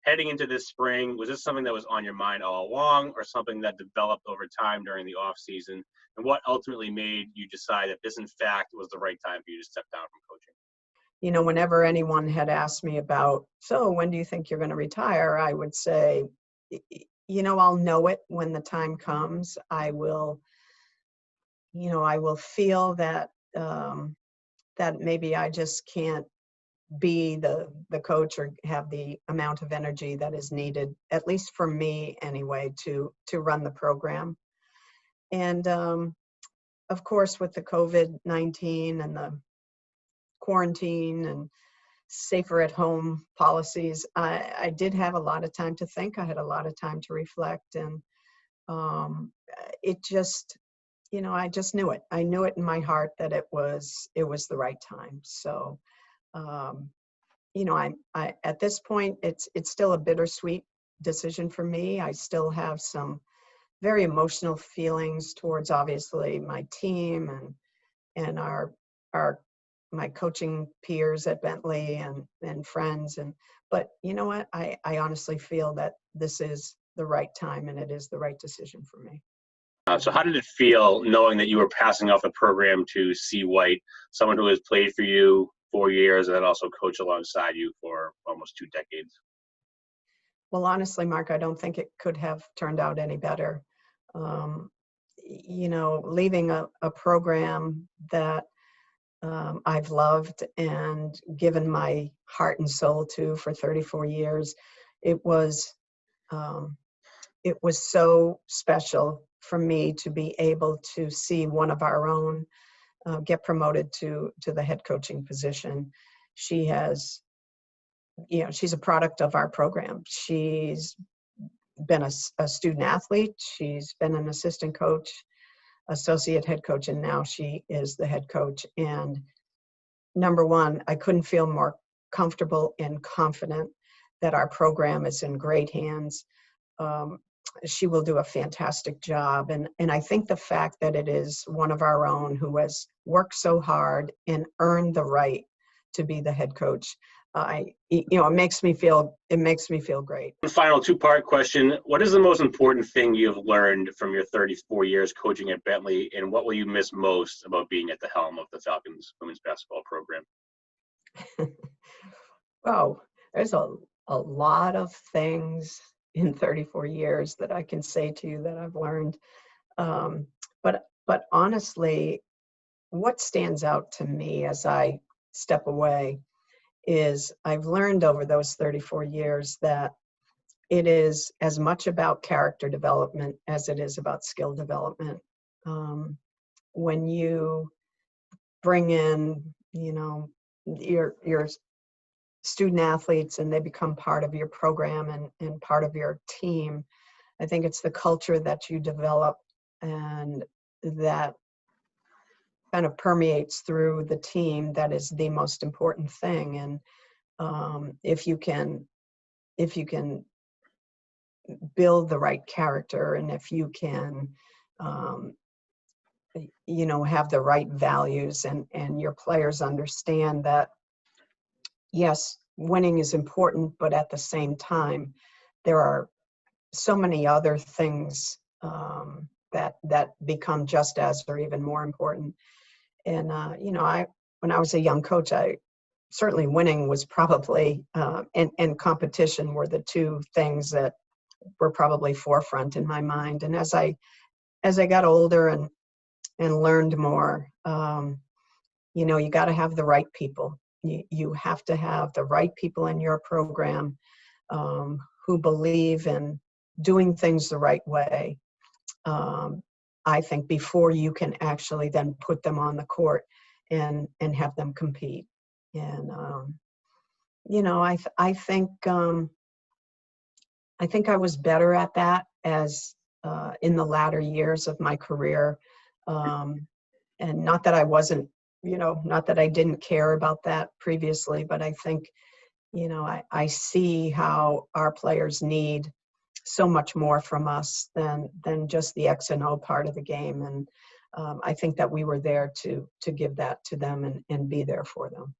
heading into this spring, was this something that was on your mind all along, or something that developed over time during the off season? And what ultimately made you decide that this, in fact, was the right time for you to step down from coaching? Whenever anyone had asked me about, so when do you think you're going to retire? I would say, I'll know it when the time comes. I will feel that, that maybe I just can't be the coach or have the amount of energy that is needed, at least for me anyway, to run the program. And of course, with the COVID-19 and the quarantine and safer at home policies, I did have a lot of time to think. I had a lot of time to reflect, and it just, I just knew it. I knew it in my heart that it was the right time. So, I at this point, it's still a bittersweet decision for me. I still have some very emotional feelings towards, obviously, my team and my coaching peers at Bentley and friends. But you know what? I honestly feel that this is the right time, and it is the right decision for me. So how did it feel knowing that you were passing off the program to C. White, someone who has played for you 4 years and then also coached alongside you for almost 2 decades? Well, honestly, Mark, I don't think it could have turned out any better. Leaving a program that I've loved and given my heart and soul to for 34 years, it was so special for me to be able to see one of our own get promoted to the head coaching position. She's a product of our program. She's been a student athlete. She's been an assistant coach, associate head coach, and now she is the head coach. And number one, I couldn't feel more comfortable and confident that our program is in great hands. She will do a fantastic job. And I think the fact that it is one of our own who has worked so hard and earned the right to be the head coach, it makes me feel great. Final 2-part question. What is the most important thing you've learned from your 34 years coaching at Bentley, and what will you miss most about being at the helm of the Falcons women's basketball program? Wow, there's a lot of things in 34 years that I can say to you that I've learned. But honestly, what stands out to me as I step away is I've learned over those 34 years that it is as much about character development as it is about skill development. When you bring in, your student athletes and they become part of your program and part of your team, I think it's the culture that you develop and that kind of permeates through the team that is the most important thing. And if you can build the right character, and if you can have the right values, and your players understand that, yes, winning is important, but at the same time, there are so many other things that become just as or even more important. And when I was a young coach, certainly winning was probably and competition were the two things that were probably forefront in my mind. And as I got older and learned more, you got to have the right people. You have to have the right people in your program who believe in doing things the right way. I think before you can actually then put them on the court and have them compete. And I think I was better at that as in the latter years of my career, and not that I wasn't, not that I didn't care about that previously, but I think, I see how our players need so much more from us than just the X and O part of the game. And I think that we were there to give that to them and be there for them.